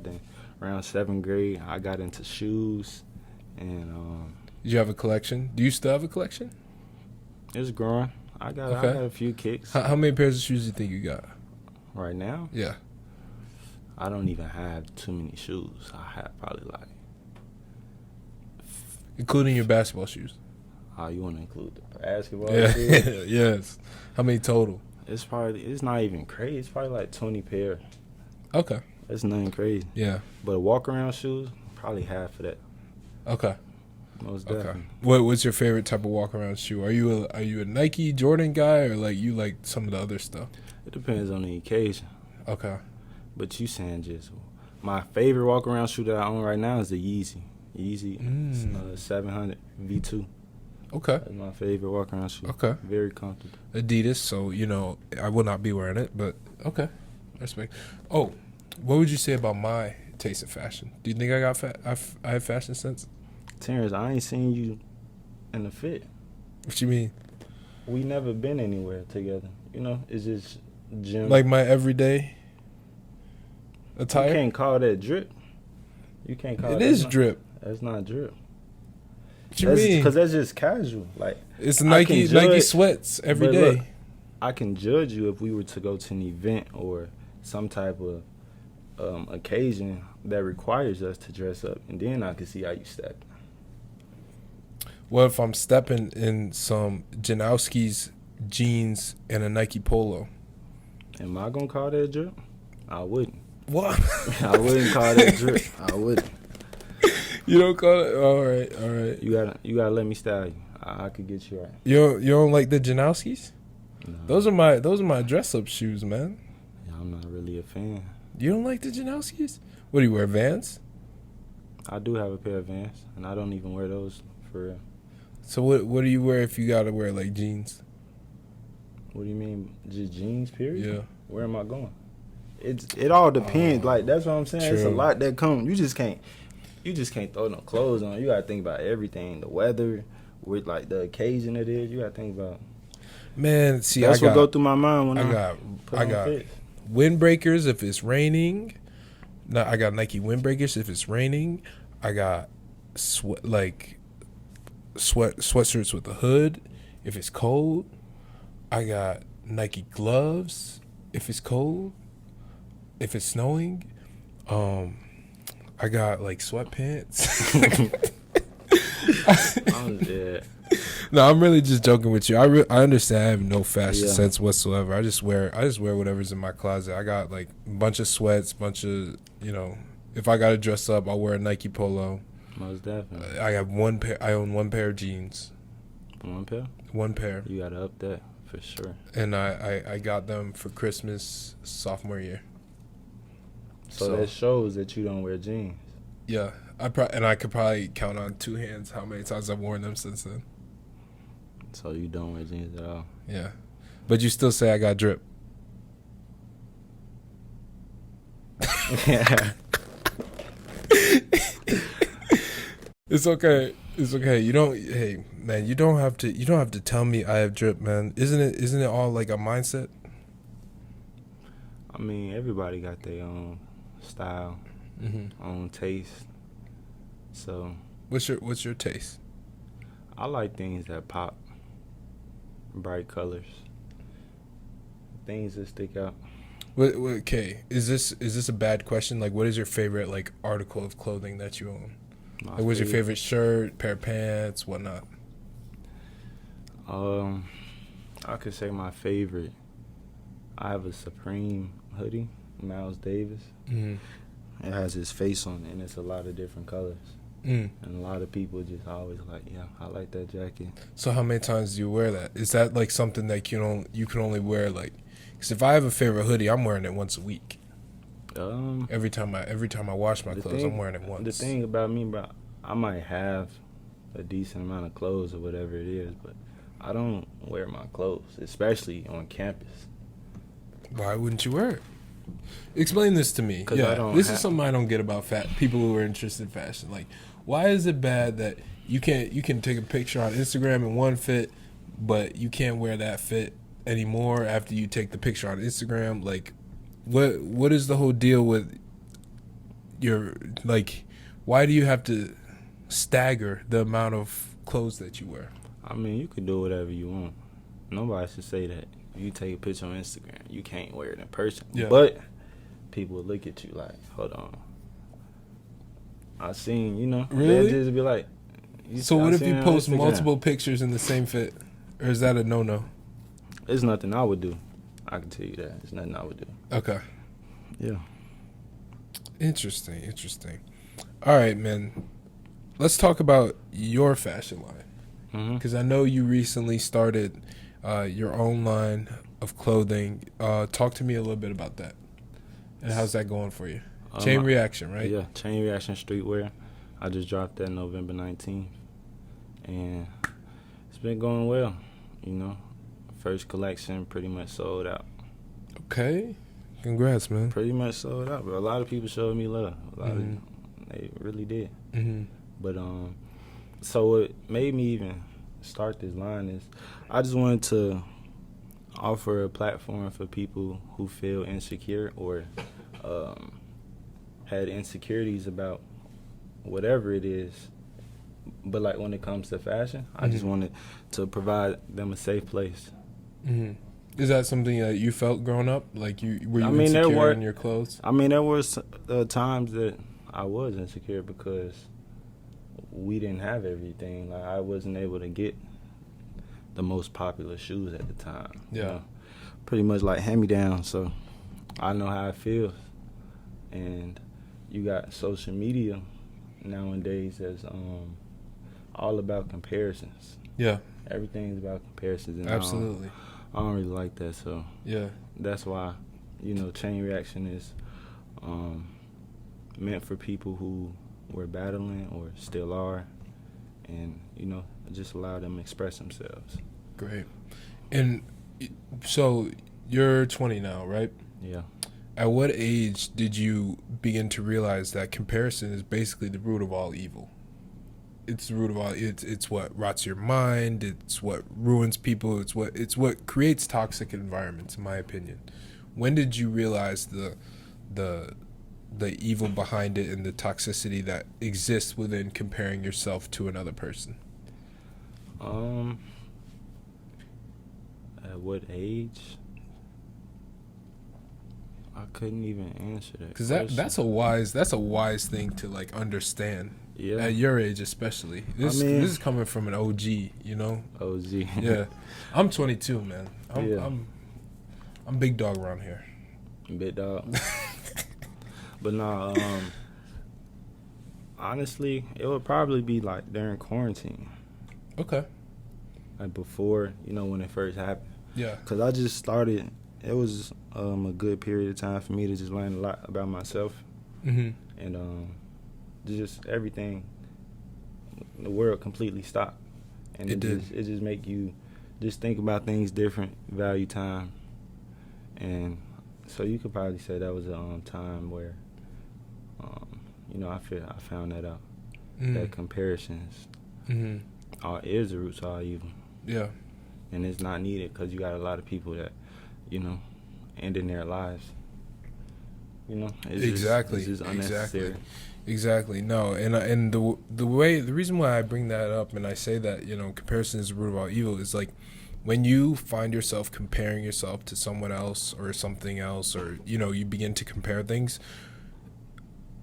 And around 7th grade, I got into shoes, and Did you have a collection? Do you still have a collection? it's growing. I got a few kicks. How many pairs of shoes do you think you got? Right now, Yeah. I don't even have too many shoes. I have probably like, Including your basketball shoes. you want to include the basketball Yeah. shoes? Yes. How many total? It's not even crazy. It's probably like 20 pair. Okay. It's nothing crazy. Yeah. But walk around shoes, probably half of that. Okay. Most Okay. definitely. What's your favorite type of walk around shoe? Are you a Nike Jordan guy, or like you like some of the other stuff? It depends on the occasion. Okay. But you saying just my favorite walk around shoe that I own right now is the Yeezy. 700 V2. Okay. That's my favorite walk around shoe. Okay. Very comfortable. Adidas, so I will not be wearing it, but okay. Respect. Oh, what would you say about my taste in fashion? Do you think I got I have fashion sense? Terrence, I ain't seen you in the fit. What you mean? We never been anywhere together. It's just gym. Like my everyday attire? You can't call that drip. You can't call It is drip. That's not drip. What you mean? Because that's just casual. Like, It's Nike sweats every day. Look, I can judge you if we were to go to an event or some type of occasion that requires us to dress up, and then I can see how you step. What if I'm stepping in some Janowski's jeans and a Nike polo? Am I gonna call that drip? I wouldn't. What? I wouldn't call that drip. I wouldn't. You don't call it? All right. You gotta let me style you. I could get you right. You don't like the Janowski's? No. Those are my dress up shoes, man. Yeah, I'm not really a fan. You don't like the Janowski's? What do you wear, Vans? I do have a pair of Vans, and I don't even wear those for real. So what do you wear if you gotta wear like jeans? What do you mean? Just jeans, period? Yeah. Where am I going? It all depends. Like, that's what I'm saying. True. It's a lot that comes. You just can't throw no clothes on. You gotta think about everything. The weather, with like the occasion it is. You gotta think about. Man, see, That's what go through my mind when I got windbreakers if it's raining. No, I got Nike windbreakers if it's raining. I got sweatshirts with a hood if it's cold. I got Nike gloves if it's cold. If it's snowing, I got like sweatpants. I'm dead. No, I'm really just joking with you. I understand I have no fashion sense whatsoever. I just wear whatever's in my closet. I got like a bunch of sweats, if I gotta dress up, I'll wear a Nike polo. Most definitely. I have one pair. I own one pair of jeans. One pair? One pair. You gotta up that for sure. And I got them for Christmas sophomore year. So that shows that you don't wear jeans. Yeah, I could probably count on two hands how many times I've worn them since then. So you don't wear jeans at all. Yeah, but you still say I got drip. Yeah. It's okay. It's okay. You don't. Hey, man, you don't have to tell me I have drip, man. Isn't it all like a mindset? I mean, everybody got their own style, own taste. So, what's your taste? I like things that pop, bright colors, things that stick out. Okay, is this a bad question? Like, what is your favorite like article of clothing that you own? Like, what's your favorite shirt, pair of pants, whatnot? I could say my favorite. I have a Supreme hoodie, Miles Davis. Mm-hmm. It has his face on it, and it's a lot of different colors. And a lot of people just always like, yeah, I like that jacket. So how many times do you wear that? Is that like something that you can only wear like? Because if I have a favorite hoodie, I'm wearing it once a week. Every time I wash my clothes, I'm wearing it once. The thing about me, bro, I might have a decent amount of clothes or whatever it is, but I don't wear my clothes, especially on campus. Why wouldn't you wear it? Explain this to me. Yeah, this is something I don't get about people who are interested in fashion. Like, why is it bad that you can take a picture on Instagram in one fit, but you can't wear that fit anymore after you take the picture on Instagram? Like, what is the whole deal with your, like, why do you have to stagger the amount of clothes that you wear? I mean, you could do whatever you want. Nobody should say that. If you take a picture on Instagram, you can't wear it in person. Yeah. But people will look at you like, hold on. I seen, you know. Really? They'll just be like. So what if you post Instagram. multiple pictures in the same fit? Or is that a no-no? It's nothing I would do. I can tell you that. It's nothing I would do. Okay. Yeah. Interesting. All right, man. Let's talk about your fashion line. Because I know you recently started your own line of clothing. Talk to me a little bit about that. And how's that going for you? Chain Reaction, right? Yeah, Chain Reaction Streetwear. I just dropped that November 19th. And it's been going well, you know. First collection pretty much sold out. Okay. Congrats, man. Pretty much sold out, but a lot of people showed me love. They really did. But so what made me even start this line is I just wanted to offer a platform for people who feel insecure or had insecurities about whatever it is. But like when it comes to fashion, I just wanted to provide them a safe place. Is that something that you felt growing up? Like were you insecure in your clothes? I mean, there was times that I was insecure because we didn't have everything. Like I wasn't able to get the most popular shoes at the time. Yeah. You know? Pretty much like hand-me-down. So I know how it feels. And you got social media nowadays that's all about comparisons. Yeah. Everything's about comparisons. And absolutely. I don't really like that. So yeah, that's why, you know, Chain Reaction is meant for people who were battling or still are, and, you know, just allow them to express themselves. Great. And so you're 20 now, right? Yeah. At what age did you begin to realize that comparison is basically the root of all evil? It's the root of all. It's what rots your mind. It's what ruins people. It's what creates toxic environments, in my opinion. When did you realize the evil behind it and the toxicity that exists within comparing yourself to another person? At what age? I couldn't even answer that. Because that's a wise thing to like understand. Yeah. At your age, especially. This is coming from an OG, you know. OG. Yeah. I'm 22, man. I'm big dog around here. Big dog. But no, honestly, it would probably be like during quarantine. Okay. Like before, you know, when it first happened. Yeah. Because I just started, it was a good period of time for me to just learn a lot about myself. And just everything, the world completely stopped. And it just make you just think about things different, value time. And so you could probably say that was a time where, you know, I found that out. That comparisons is the roots of all evil. Yeah. And it's not needed because you got a lot of people that, you know, ending their lives. You know, it's just unnecessary. Exactly. No, and the reason why I bring that up and I say that, you know, comparison is the root of all evil is like when you find yourself comparing yourself to someone else or something else, or, you know, you begin to compare things.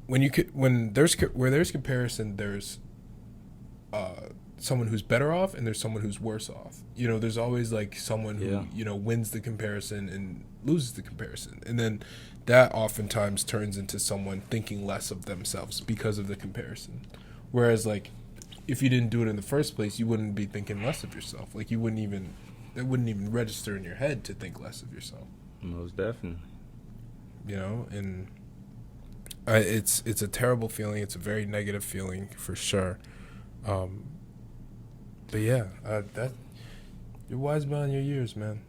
Where there's comparison, there's someone who's better off and there's someone who's worse off. You know, there's always like someone who, you know, wins the comparison and loses the comparison. And then that oftentimes turns into someone thinking less of themselves because of the comparison. Whereas like if you didn't do it in the first place, you wouldn't be thinking less of yourself. Like it wouldn't even register in your head to think less of yourself. Most definitely. You know, and it's a terrible feeling. It's a very negative feeling for sure. But yeah, you're wise beyond your years, man.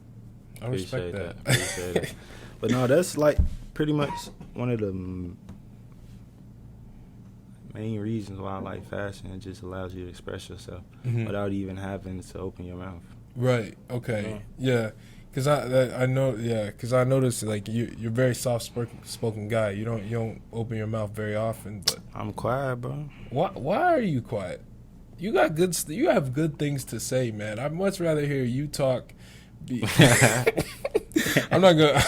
I respect that. Appreciate that. But no, that's like pretty much one of the main reasons why I like fashion. It just allows you to express yourself without even having to open your mouth. Right. Okay. Yeah. Cause I know, yeah. Cause I noticed like you're a very soft spoken guy. You don't open your mouth very often. But I'm quiet, bro. why are you quiet? You got good. You have good things to say, man. I'd much rather hear you talk. I'm not gonna.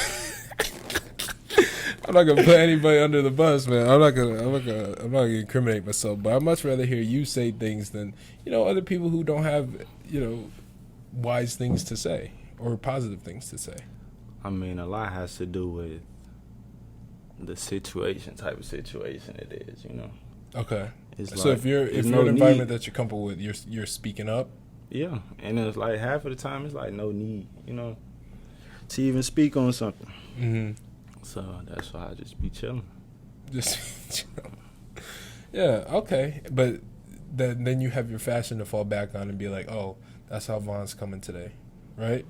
I'm not gonna put anybody under the bus, man. I'm not gonna incriminate myself. But I'd much rather hear you say things than other people who don't have wise things to say or positive things to say. I mean, a lot has to do with the type of situation it is, Okay. It's So like, if you're in no an environment need. that you're comfortable with, you're speaking up. Yeah, and it's like half of the time it's like no need, to even speak on something. Mm-hmm. So that's why I just be chilling. Just yeah, okay. But then you have your fashion to fall back on and be like, oh, that's how Von's coming today, right?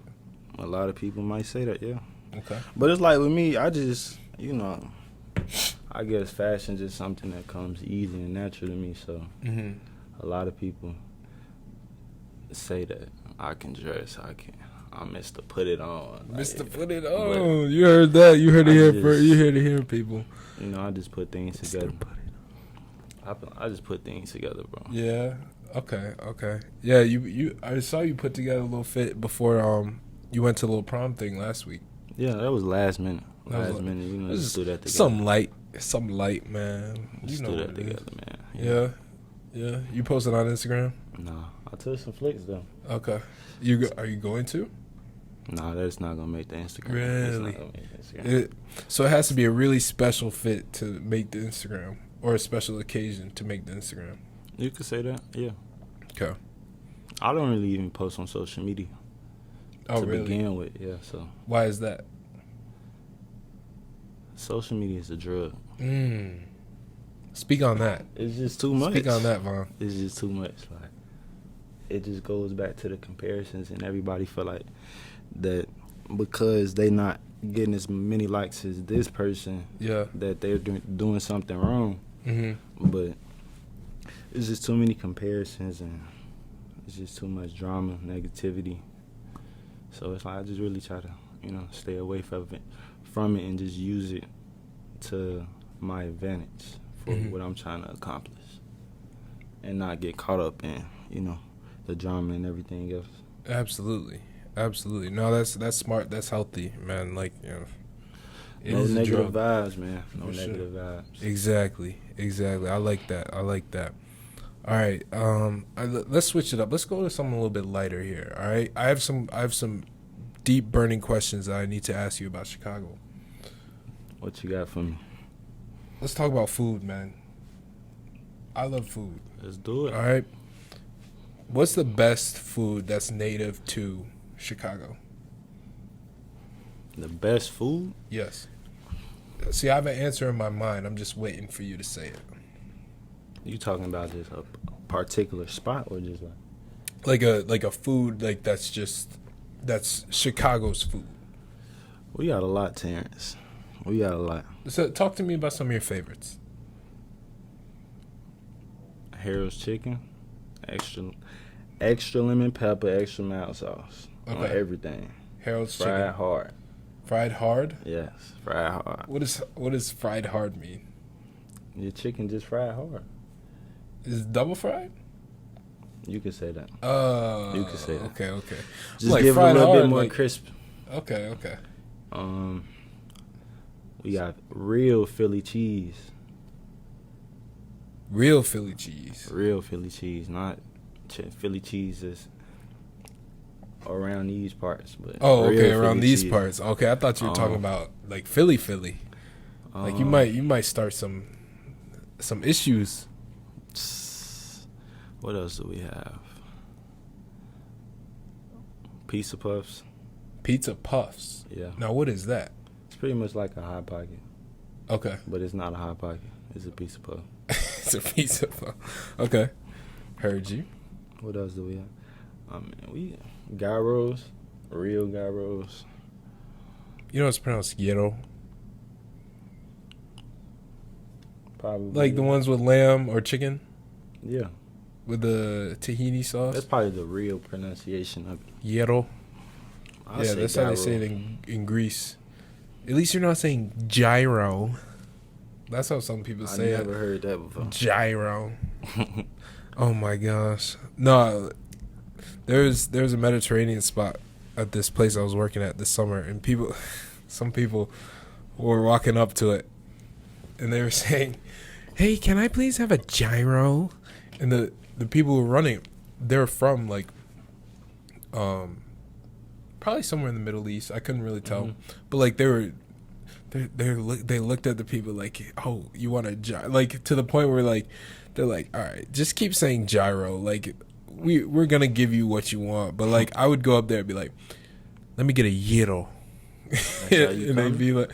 A lot of people might say that, yeah. Okay. But it's like with me, I just, I guess fashion just something that comes easy and natural to me. So a lot of people say that I can dress, I'm Mr. Put It On. Mr. Put It On. You heard that. You heard it here first. You heard it here, people. I just put things together. I just put things together, bro. Yeah. Okay. Yeah, you I saw you put together a little fit before you went to the little prom thing last week. Yeah, that was last minute. Last minute, just do that together. Some light, man. Just do that together, man. Yeah. You posted on Instagram? No, I took some flicks though. Okay. Are you going to? No, that's not gonna make the Instagram. Really? It's not gonna make the Instagram. So it has to be a really special fit to make the Instagram, or a special occasion to make the Instagram. You could say that, yeah. Okay. I don't really even post on social media. Oh, to really? begin with, yeah. So Why is that? social media is a drug. Speak on that. It's just too much. Speak on that, Von. It's just too much. Like, it just goes back to the comparisons, and everybody feel like that because they not getting as many likes as this person, Yeah. that they're doing something wrong. But it's just too many comparisons, and it's just too much drama, negativity. So it's like I just really try to, stay away from it and just use it to my advantage for what I'm trying to accomplish, and not get caught up in, the drama and everything else. Absolutely. No, that's smart. That's healthy, man. Like, it No is a negative drug. vibes, man. No For sure. negative vibes. Exactly. I like that. All right. Let's switch it up. Let's go to something a little bit lighter here. All right. I have some deep burning questions that I need to ask you about Chicago. What you got for me? Let's talk about food, man. I love food. Let's do it. All right. What's the best food that's native to Chicago? The best food? Yes. See, I have an answer in my mind. I'm just waiting for you to say it. You talking about just a particular spot or just Like a food that's Chicago's food. We got a lot, Terrence. We got a lot. So talk to me about some of your favorites. Harold's chicken, extra lemon pepper, extra mild sauce on everything. Harold's fried chicken. hard. Fried hard? Yes, fried hard. What does fried hard mean? Your chicken just fried hard. Is it double fried? You could say that. You could say that. Okay. Just like give it a little hard, bit more like, crisp. Okay. We got real Philly cheese. Real Philly cheese. Real Philly cheese, not Philly cheese is around these parts. But around these parts. Okay, I thought you were talking about like Philly. Like you might start some issues. What else do we have? Pizza puffs. Pizza puffs. Yeah. Now what is that? It's pretty much like a Hot Pocket. Okay. But it's not a Hot Pocket. It's a pizza puff. It's a pizza puff. Okay. Heard you. What else do we have? We gyros, real gyros. You know it's pronounced gyro? Probably. Like the ones with lamb or chicken? Yeah. With the tahini sauce? That's probably the real pronunciation of it. Gyro. Yeah, that's how they say it in Greece. At least you're not saying gyro. That's how some people say it. I never heard that before. Gyro. Oh my gosh. No, there's a Mediterranean spot at this place I was working at this summer, and some people were walking up to it, and they were saying, "Hey, can I please have a gyro?" And the people who were running it, they're from like, probably somewhere in the Middle East. I couldn't really tell, but like they looked at the people like, "Oh, you want a gyro?" Like to the point where like they're like, "All right, just keep saying gyro. Like we're gonna give you what you want." But like I would go up there and be like, "Let me get a gyro," and they'd be like,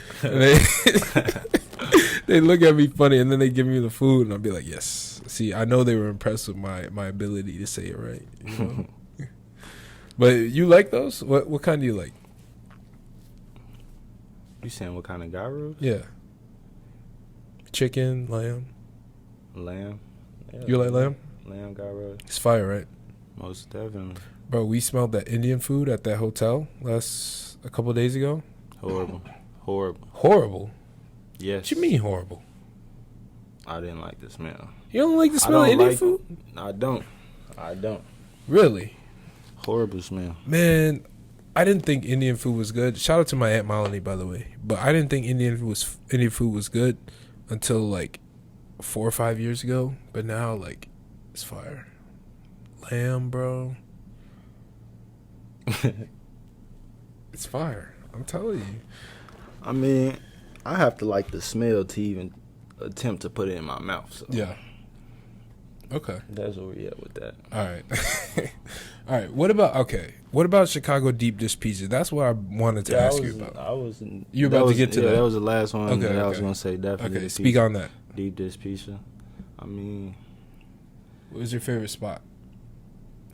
they look at me funny, and then they give me the food, and I'll be like, "Yes." See, I know they were impressed with my ability to say it right. You know? But you like those? What kind do you like? You saying what kind of gyros? Yeah. Chicken, lamb. Lamb. Yeah, You like lamb? Lamb gyros. It's fire, right? Most definitely. Bro, we smelled that Indian food at that hotel a couple of days ago. Horrible. Horrible? Yes. What you mean horrible? I didn't like the smell. You don't like the smell of Indian food? I don't. Really? Horrible smell. Man, I didn't think Indian food was good. Shout out to my Aunt Melanie, by the way. But I didn't think Indian food was good until like 4 or 5 years ago. But now, like, it's fire. Lamb, bro. It's fire. I'm telling you. I mean, I have to like the smell to even attempt to put it in my mouth. So. Yeah. Okay. That's where we at with that. All right. All right. What about Chicago deep dish pizza? That's what I wanted to ask you about. You were about to get to that. That was the last one that I was going to say. Definitely. Okay. Speak on that. Deep dish pizza. I mean, what was your favorite spot?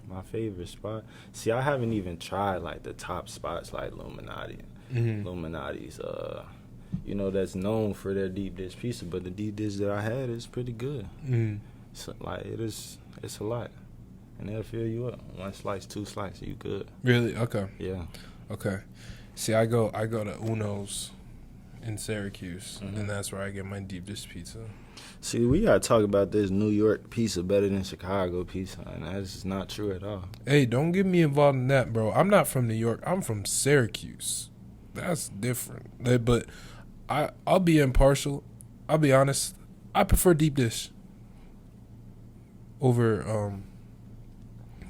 My favorite spot? See, I haven't even tried like the top spots like Illuminati. Illuminati's, that's known for their deep dish pizza, but the deep dish that I had is pretty good. So, like it's a lot, and they'll fill you up. 1 slice, 2 slices, you good. Really? Okay. Yeah. Okay. See, I go to Uno's in Syracuse, and that's where I get my deep dish pizza. See, we gotta talk about this New York pizza better than Chicago pizza, and that's just not true at all. Hey, don't get me involved in that, bro. I'm not from New York. I'm from Syracuse. That's different. But I'll be impartial. I'll be honest. I prefer deep dish over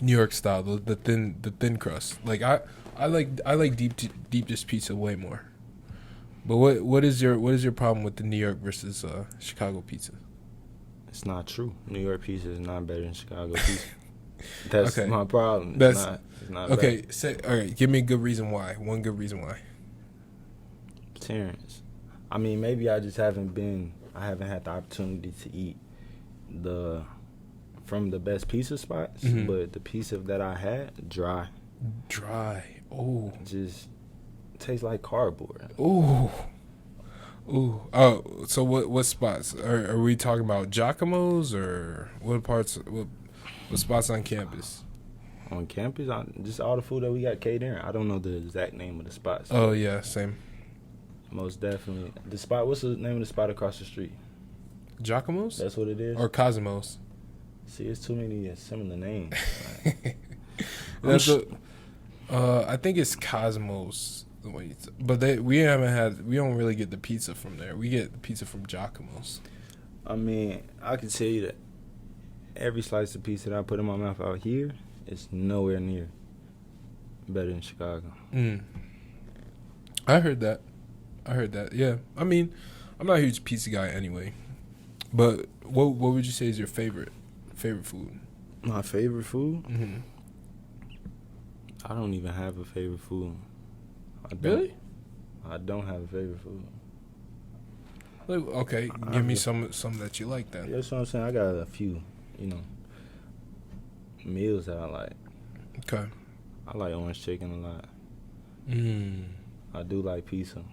New York style, the thin crust. Like I like deep dish pizza way more. But what is your problem with the New York versus Chicago pizza? It's not true. New York pizza is not better than Chicago pizza. That's my problem. It's not okay. Better. All right. Give me a good reason why. One good reason why. Terrence. I mean, maybe I just haven't had the opportunity to eat from the best pizza spots, but the pizza that I had, dry. Oh. Just tastes like cardboard. Ooh. Oh, so what spots? Are we talking about Giacomo's or what parts? What spots on campus? On campus, just all the food that we got catering. I don't know the exact name of the spots. Oh yeah, same. Most definitely. The spot. What's the name of the spot across the street? Giacomo's. That's what it is. Or Cosmos. See, it's too many similar names. I think it's Cosmos. But we don't really get the pizza from there. We get the pizza from Giacomo's. I mean, I can tell you that every slice of pizza that I put in my mouth out here is nowhere near better than Chicago. I heard that. Yeah. I mean, I'm not a huge pizza guy anyway. But what would you say is your favorite food? My favorite food? I don't even have a favorite food. Really? I don't have a favorite food. Okay, give me some that you like then. Yeah, that's what I'm saying. I got a few, meals that I like. Okay. I like orange chicken a lot. I do like pizza.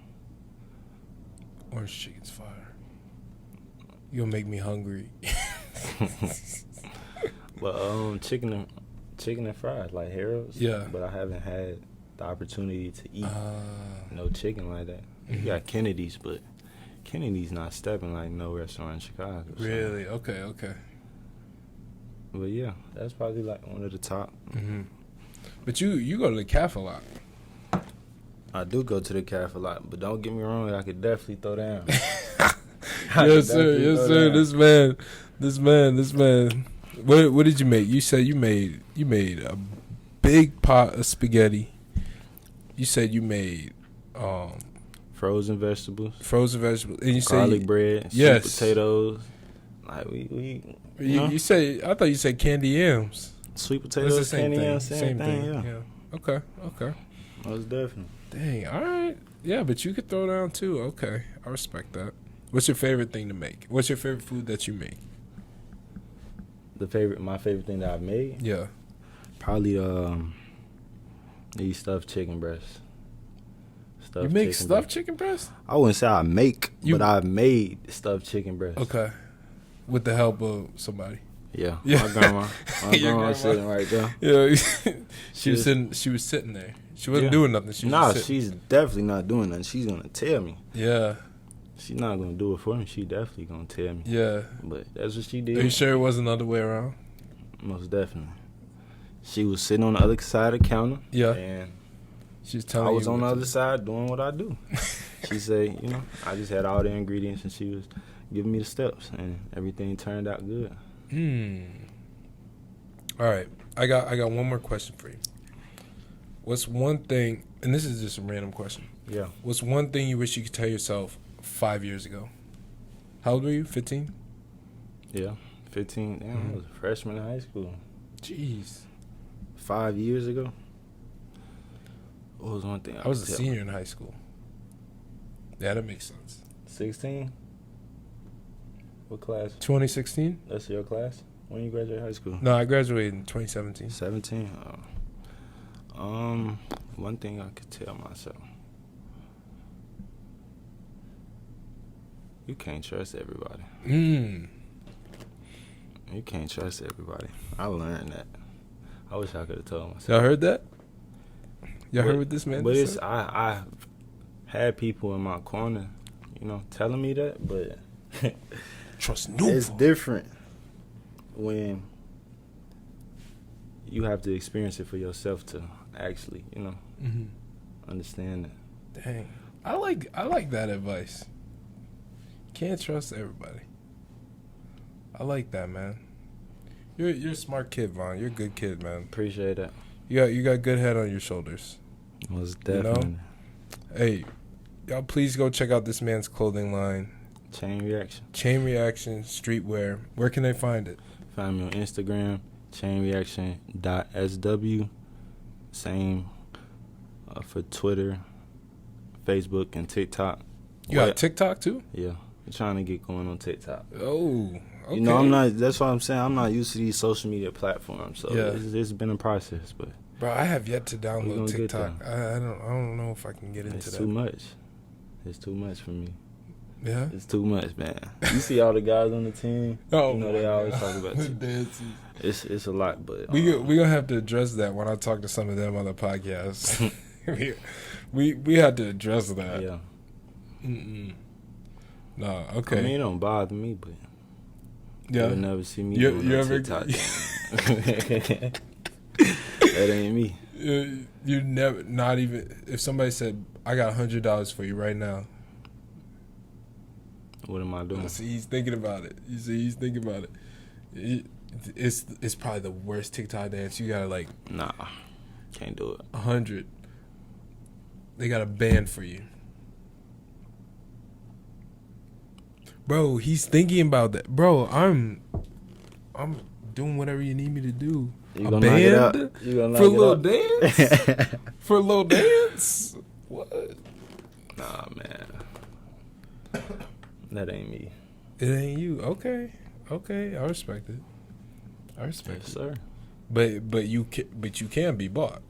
Orange chicken's fire. You'll make me hungry. But chicken and fries, like Harold's. Yeah. But I haven't had the opportunity to eat no chicken like that. You got Kennedy's, but Kennedy's not stepping like no restaurant in Chicago. So. Really? Okay. But yeah, that's probably like one of the top. Mm-hmm. But you go to the cafe a lot. I do go to the cafe a lot, but don't get me wrong, I could definitely throw down. Yes, sir. This man. What did you make? You said you made a big pot of spaghetti. You said you made frozen vegetables, and you said garlic bread, yes, sweet potatoes. Like we you say, I thought you said candy yams. Sweet potatoes, candy yams, same thing. Yeah. Okay. Most definitely. Dang. All right. Yeah, but you could throw down too. Okay, I respect that. What's your favorite thing to make? What's your favorite food that you make? My favorite thing that I've made? Yeah. Probably these stuffed chicken breasts. You make stuffed chicken breasts? I wouldn't say I make, but I've made stuffed chicken breasts. Okay. With the help of somebody. Yeah. My grandma was sitting right there. Yeah. She was sitting there. She wasn't doing nothing. She's definitely not doing nothing. She's gonna tell me. Yeah. She's not gonna do it for me. She definitely gonna tell me. Yeah. But that's what she did. Are you sure it wasn't the other way around? Most definitely. She was sitting on the other side of the counter. Yeah. And she was telling I was on the other side doing what I do. She said, I just had all the ingredients and she was giving me the steps and everything turned out good. All right. I got one more question for you. What's one thing, and this is just a random question. Yeah. What's one thing you wish you could tell yourself 5 years ago? How old were you? 15? Yeah, 15. Damn, I was a freshman in high school. Jeez. 5 years ago? What was one thing I was a senior in high school. Yeah, that makes sense. 16? What class? 2016? That's your class? When you graduated high school? No, I graduated in 2017. 17? One thing I could tell myself. You can't trust everybody. You can't trust everybody. I learned that. I wish I could have told myself. Y'all heard that? Y'all heard what this man But said? I had people in my corner, telling me that, but trust no it's one. different when you have to experience it for yourself to actually, understand it. Dang. I like that advice. Can't trust everybody. I like that, man. You're a smart kid, Vaughn. You're a good kid, man. Appreciate that. You got good head on your shoulders. Most definitely. Hey, y'all please go check out this man's clothing line. Chain Reaction Streetwear. Where can they find it? Find me on Instagram, chainreaction.sw. Same for Twitter, Facebook, and TikTok. You got TikTok too? Yeah. I'm trying to get going on TikTok. Oh, okay. I'm not. That's what I'm saying. I'm not used to these social media platforms, so it's been a process. But bro, I have yet to download TikTok. I don't know if I can get into that. It's too much. It's too much for me. Yeah, it's too much, man. You see all the guys on the team. Oh, they always talk about dances. It's a lot, but we gonna have to address that when I talk to some of them on the podcast. we had to address that. Yeah. No, okay. I mean, it don't bother me, but you'll never see me doing TikTok. That ain't me. You never, not even if somebody said, "I got $100 for you right now." What am I doing? See, he's thinking about it. You see, he's thinking about it. It's probably the worst TikTok dance. You gotta nah, can't do it. 100. They got a band for you. Bro, he's thinking about that. Bro, I'm doing whatever you need me to do. You a band for a little dance? For a little dance? What? Nah, man. That ain't me. It ain't you. Okay. I respect it. Yes, sir. But you can be bought.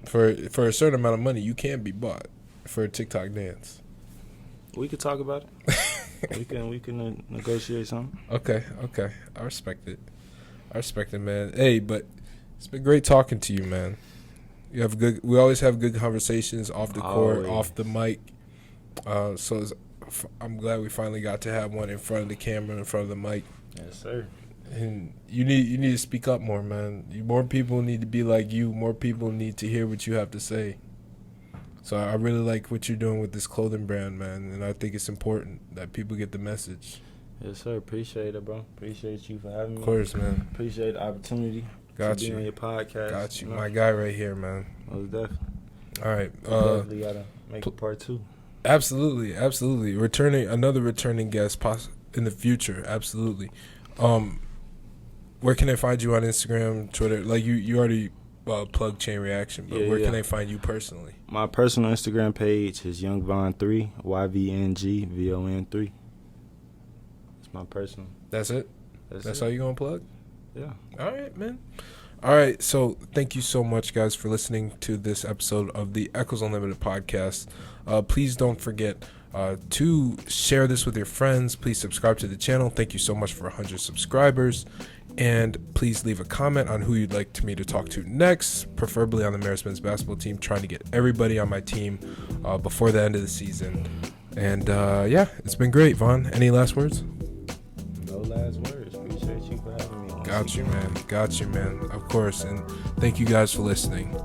For a certain amount of money, you can be bought for a TikTok dance. We could talk about it. we can negotiate something. Okay. I respect it, man. Hey, but it's been great talking to you, man. We always have good conversations off the court, Always. off the mic. I'm glad we finally got to have one in front of the camera, in front of the mic. Yes, sir. And you need to speak up more, man. More people need to be like you. More people need to hear what you have to say. So I really like what you're doing with this clothing brand, man. And I think it's important that people get the message. Yes, sir. Appreciate it, bro. Appreciate you for having me. Of course, man. Appreciate the opportunity. Got to you. Be on your podcast. Got you. know? My guy right here, man. Most definitely. All right. Definitely gotta make a part 2. Absolutely. Another returning guest in the future. Absolutely. Where can they find you on Instagram, Twitter? Like you already plugged Chain Reaction, but where can they find you personally? My personal Instagram page is YoungVon3, YVNGVON3. It's my personal. That's it? That's all you gonna plug? Yeah. All right, man. All right, so thank you so much, guys, for listening to this episode of the Echols Unlimited podcast. Please don't forget to share this with your friends. Please subscribe to the channel. Thank you so much for 100 subscribers. And please leave a comment on who you'd like me to talk to next, preferably on the Marist men's basketball team, trying to get everybody on my team before the end of the season. And, yeah, it's been great, Vaughn. Any last words? No last words. Appreciate you for having me. Got you, man. Of course. And thank you guys for listening.